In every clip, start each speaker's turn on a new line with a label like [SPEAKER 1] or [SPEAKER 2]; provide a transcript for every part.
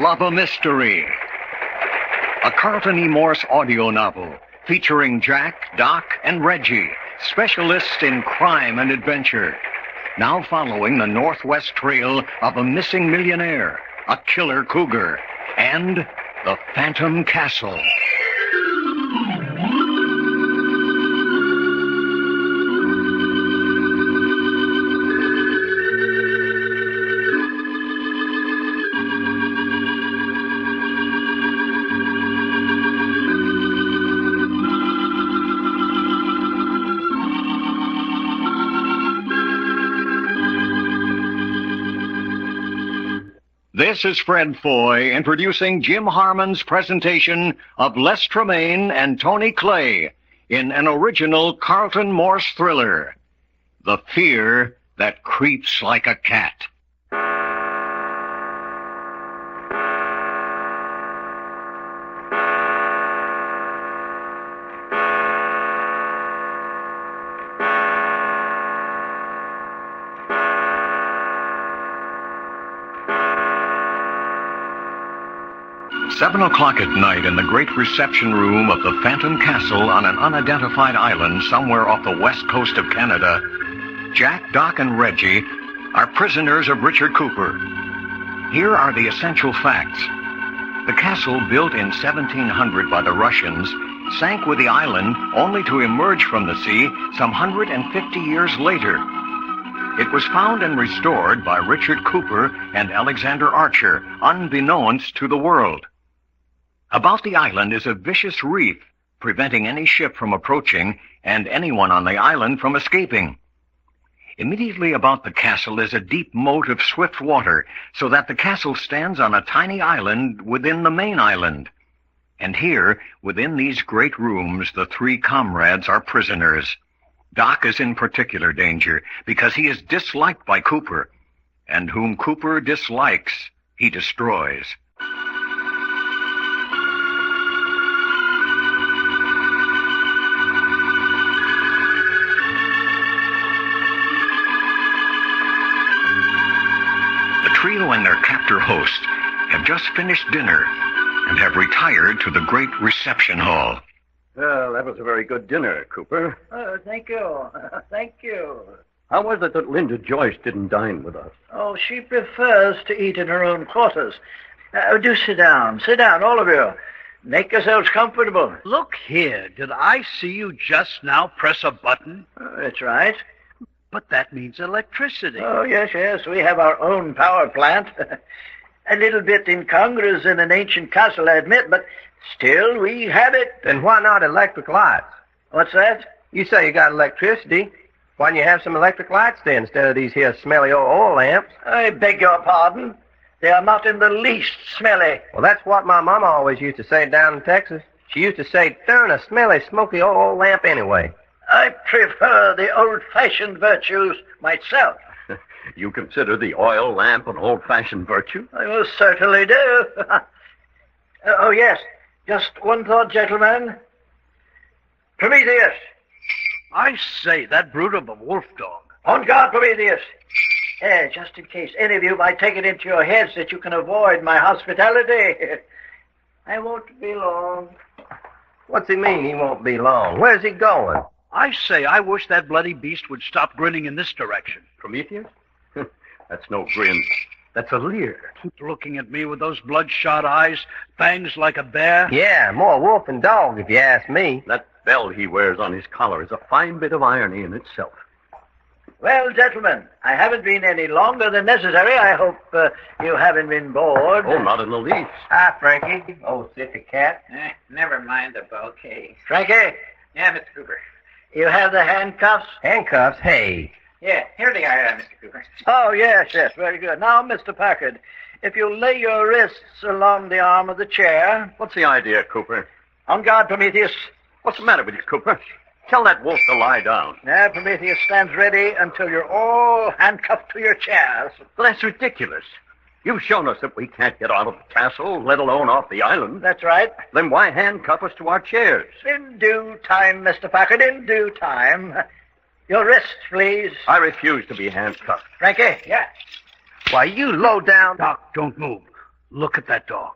[SPEAKER 1] love a mystery. A Carlton E. Morse audio novel featuring Jack, Doc, and Reggie, specialists in crime and adventure. Now following the northwest trail of a missing millionaire, a killer cougar, and the Phantom Castle. This is Fred Foy introducing Jim Harmon's presentation of Les Tremaine and Tony Clay in an original Carlton Morse thriller, The Fear That Creeps Like a Cat. 7 o'clock at night in the great reception room of the Phantom Castle on an unidentified island somewhere off the west coast of Canada, Jack, Doc, and Reggie are prisoners of Richard Cooper. Here are the essential facts. The castle, built in 1700 by the Russians, sank with the island only to emerge from the sea some 150 years later. It was found and restored by Richard Cooper and Alexander Archer, unbeknownst to the world. About the island is a vicious reef, preventing any ship from approaching and anyone on the island from escaping. Immediately about the castle is a deep moat of swift water, so that the castle stands on a tiny island within the main island. And here, within these great rooms, the three comrades are prisoners. Doc is in particular danger, because he is disliked by Cooper, and whom Cooper dislikes, he destroys. The trio and their captor host have just finished dinner and have retired to the great reception hall.
[SPEAKER 2] Well, that was a very good dinner, Cooper.
[SPEAKER 3] Oh, thank you. Thank you.
[SPEAKER 2] How was it that Linda Joyce didn't dine with us?
[SPEAKER 3] Oh, she prefers to eat in her own quarters. Do sit down. Sit down, all of you. Make yourselves comfortable.
[SPEAKER 4] Look here, did I see you just now press a button?
[SPEAKER 3] That's right.
[SPEAKER 4] But that means electricity.
[SPEAKER 3] Oh, yes. We have our own power plant. A little bit incongruous in an ancient castle, I admit, but still, we have it.
[SPEAKER 5] Then why not electric lights?
[SPEAKER 3] What's that?
[SPEAKER 5] You say you got electricity. Why don't you have some electric lights then instead of these here smelly old oil lamps?
[SPEAKER 3] I beg your pardon. They are not in the least smelly.
[SPEAKER 5] Well, that's what my mama always used to say down in Texas. She used to say, darn a smelly, smoky old oil lamp anyway.
[SPEAKER 3] I prefer the old-fashioned virtues myself.
[SPEAKER 2] You consider the oil lamp an old-fashioned virtue?
[SPEAKER 3] I most certainly do. Oh, yes. Just one thought, gentlemen. Prometheus.
[SPEAKER 4] I say, that brute of a wolf dog.
[SPEAKER 3] On guard, Prometheus. Just in case any of you might take it into your heads that you can avoid my hospitality. I won't be long.
[SPEAKER 5] What's he mean he won't be long? Where's he going?
[SPEAKER 4] I say, I wish that bloody beast would stop grinning in this direction.
[SPEAKER 2] Prometheus? That's no grin. That's a leer.
[SPEAKER 4] Keep looking at me with those bloodshot eyes, fangs like a bear.
[SPEAKER 5] Yeah, more wolf than dog, if you ask me.
[SPEAKER 2] That bell he wears on his collar is a fine bit of irony in itself.
[SPEAKER 3] Well, gentlemen, I haven't been any longer than necessary. I hope you haven't been bored.
[SPEAKER 2] Oh, not in the least.
[SPEAKER 5] Hi, Frankie. Oh, sick cat.
[SPEAKER 6] Never mind the bouquet.
[SPEAKER 3] Frankie?
[SPEAKER 6] Yeah, Mr. Cooper.
[SPEAKER 3] You have the handcuffs?
[SPEAKER 5] Handcuffs? Hey.
[SPEAKER 6] Yeah, here they are, Mr. Cooper.
[SPEAKER 3] Oh, yes, very good. Now, Mr. Packard, if you'll lay your wrists along the arm of the chair.
[SPEAKER 2] What's the idea, Cooper?
[SPEAKER 3] On guard, Prometheus.
[SPEAKER 2] What's the matter with you, Cooper? Tell that wolf to lie down.
[SPEAKER 3] Now, Prometheus stands ready until you're all handcuffed to your chairs.
[SPEAKER 2] But that's ridiculous. You've shown us that we can't get out of the castle, let alone off the island.
[SPEAKER 3] That's right.
[SPEAKER 2] Then why handcuff us to our chairs?
[SPEAKER 3] In due time, Mr. Packard, in due time. Your wrists, please.
[SPEAKER 2] I refuse to be handcuffed.
[SPEAKER 3] Frankie? Yeah.
[SPEAKER 5] Why, you low down...
[SPEAKER 4] Doc, don't move. Look at that dog.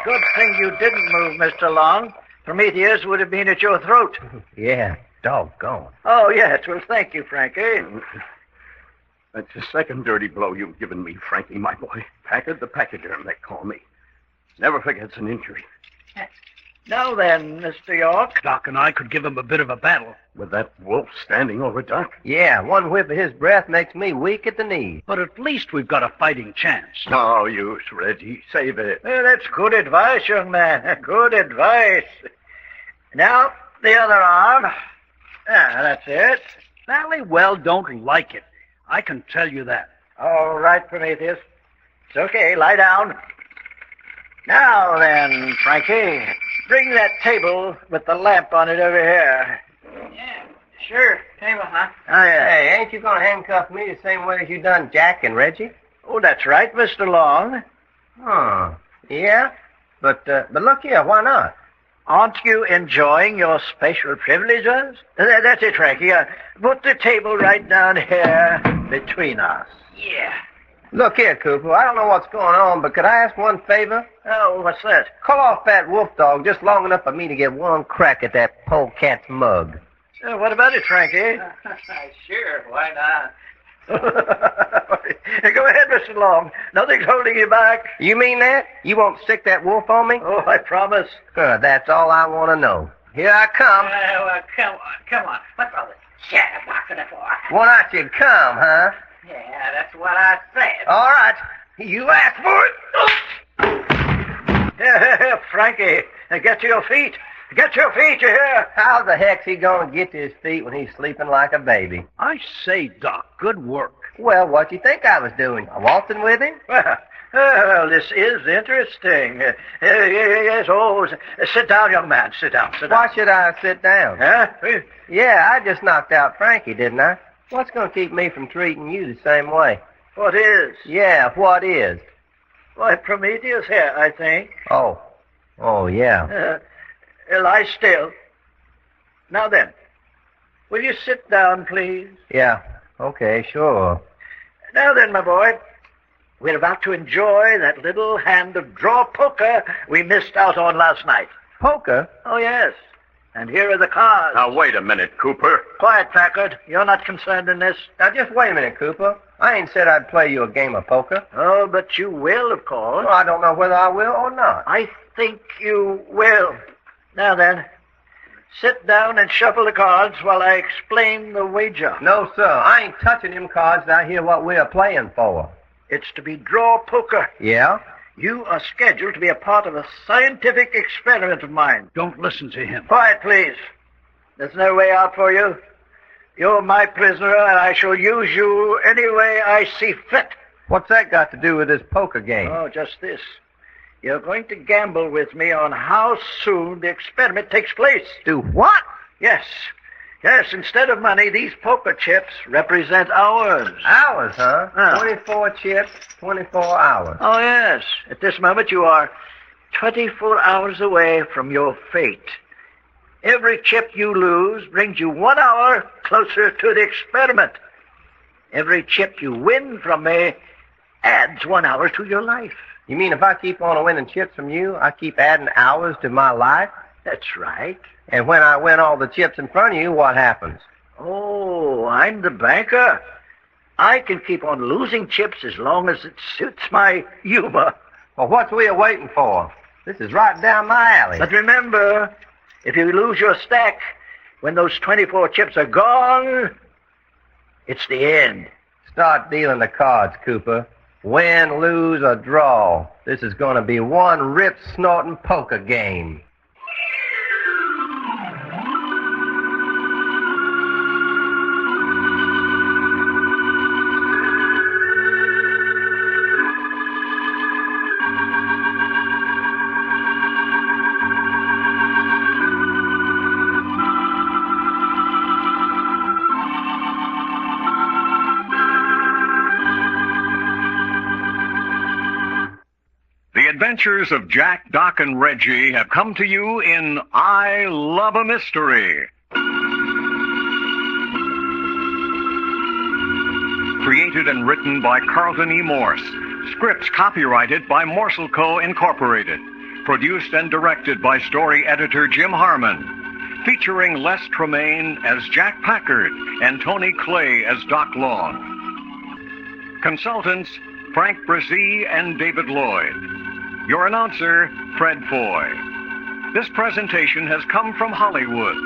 [SPEAKER 3] Good thing you didn't move, Mr. Long. Prometheus would have been at your throat.
[SPEAKER 5] Yeah, doggone.
[SPEAKER 3] Oh, yes. Well, thank you, Frankie.
[SPEAKER 2] That's the second dirty blow you've given me, Frankie, my boy. Packard the pachyderm, they call me. Never forgets an injury.
[SPEAKER 3] Now then, Mr. York.
[SPEAKER 4] Doc and I could give him a bit of a battle.
[SPEAKER 2] With that wolf standing over Doc.
[SPEAKER 5] Yeah, one whiff of his breath makes me weak at the knees.
[SPEAKER 4] But at least we've got a fighting chance.
[SPEAKER 2] No use, Reggie. Save it.
[SPEAKER 3] Well, that's good advice, young man. Good advice. Now, the other arm. Ah, that's it.
[SPEAKER 4] Sally Well don't like it. I can tell you that.
[SPEAKER 3] All right, Prometheus. It's okay. Lie down. Now then, Frankie, bring that table with the lamp on it over here.
[SPEAKER 6] Yeah, sure. Table, huh?
[SPEAKER 3] Oh, yeah.
[SPEAKER 5] Hey, ain't you going to handcuff me the same way as you done Jack and Reggie?
[SPEAKER 3] Oh, that's right, Mr. Long.
[SPEAKER 5] Huh. Yeah? But look here, why not?
[SPEAKER 3] Aren't you enjoying your special privileges? That's it, Frankie. Put the table right down here between us.
[SPEAKER 6] Yeah.
[SPEAKER 5] Look here, Cooper, I don't know what's going on, but could I ask one favor?
[SPEAKER 3] Oh, what's that?
[SPEAKER 5] Call off that wolf dog just long enough for me to get one crack at that polecat's mug.
[SPEAKER 3] What about it, Frankie?
[SPEAKER 6] Sure, why not?
[SPEAKER 3] Go ahead, Mr. Long. Nothing's holding you back.
[SPEAKER 5] You mean that? You won't stick that wolf on me?
[SPEAKER 3] Oh, I promise.
[SPEAKER 5] That's all I want to know. Here I come.
[SPEAKER 6] Well, come on. What's all this chatterboxing for?
[SPEAKER 5] Want I should come, huh?
[SPEAKER 6] Yeah, that's what I said.
[SPEAKER 5] All right. You asked for it.
[SPEAKER 3] Frankie, get to your feet. Get to your feet, you hear?
[SPEAKER 5] How the heck's he going to get to his feet when he's sleeping like a baby?
[SPEAKER 4] I say, Doc, good work.
[SPEAKER 5] Well, what do you think I was doing? Waltzing with him?
[SPEAKER 3] Well, this is interesting. Yes, sit down, young man. Sit down.
[SPEAKER 5] Why should I sit down?
[SPEAKER 3] Huh?
[SPEAKER 5] Yeah, I just knocked out Frankie, didn't I? What's going to keep me from treating you the same way?
[SPEAKER 3] What is?
[SPEAKER 5] Yeah, what is?
[SPEAKER 3] Why, Prometheus here, I think.
[SPEAKER 5] Oh, yeah.
[SPEAKER 3] Lie still. Now then, will you sit down, please?
[SPEAKER 5] Yeah, okay, sure.
[SPEAKER 3] Now then, my boy, we're about to enjoy that little hand of draw poker we missed out on last night.
[SPEAKER 5] Poker?
[SPEAKER 3] Oh, yes. And here are the cards.
[SPEAKER 2] Now, wait a minute, Cooper.
[SPEAKER 3] Quiet, Packard. You're not concerned in this.
[SPEAKER 5] Now, just wait a minute, Cooper. I ain't said I'd play you a game of poker.
[SPEAKER 3] Oh, but you will, of course.
[SPEAKER 5] Well, I don't know whether I will or not.
[SPEAKER 3] I think you will. Now then, sit down and shuffle the cards while I explain the wager.
[SPEAKER 5] No, sir. I ain't touching them cards till I hear what we're playing for.
[SPEAKER 3] It's to be draw poker.
[SPEAKER 5] Yeah?
[SPEAKER 3] You are scheduled to be a part of a scientific experiment of mine.
[SPEAKER 4] Don't listen to him.
[SPEAKER 3] Quiet, please. There's no way out for you. You're my prisoner, and I shall use you any way I see fit.
[SPEAKER 5] What's that got to do with this poker game?
[SPEAKER 3] Oh, just this. You're going to gamble with me on how soon the experiment takes place.
[SPEAKER 5] Do what?
[SPEAKER 3] Yes. Yes, instead of money, these poker chips represent hours.
[SPEAKER 5] Hours, huh?
[SPEAKER 3] Ah.
[SPEAKER 5] 24 chips, 24 hours.
[SPEAKER 3] Oh, yes. At this moment, you are 24 hours away from your fate. Every chip you lose brings you 1 hour closer to the experiment. Every chip you win from me adds 1 hour to your life.
[SPEAKER 5] You mean if I keep on winning chips from you, I keep adding hours to my life?
[SPEAKER 3] That's right.
[SPEAKER 5] And when I win all the chips in front of you, what happens?
[SPEAKER 3] Oh, I'm the banker. I can keep on losing chips as long as it suits my humor.
[SPEAKER 5] Well, what's we waiting for? This is right down my alley.
[SPEAKER 3] But remember, if you lose your stack, when those 24 chips are gone, it's the end.
[SPEAKER 5] Start dealing the cards, Cooper. Win, lose, or draw. This is going to be one rip-snorting poker game.
[SPEAKER 1] The adventures of Jack, Doc, and Reggie have come to you in I Love a Mystery. Created and written by Carlton E. Morse. Scripts copyrighted by Morsel Co. Incorporated. Produced and directed by story editor Jim Harmon. Featuring Les Tremaine as Jack Packard and Tony Clay as Doc Long. Consultants, Frank Brzee and David Lloyd. Your announcer, Fred Foy. This presentation has come from Hollywood.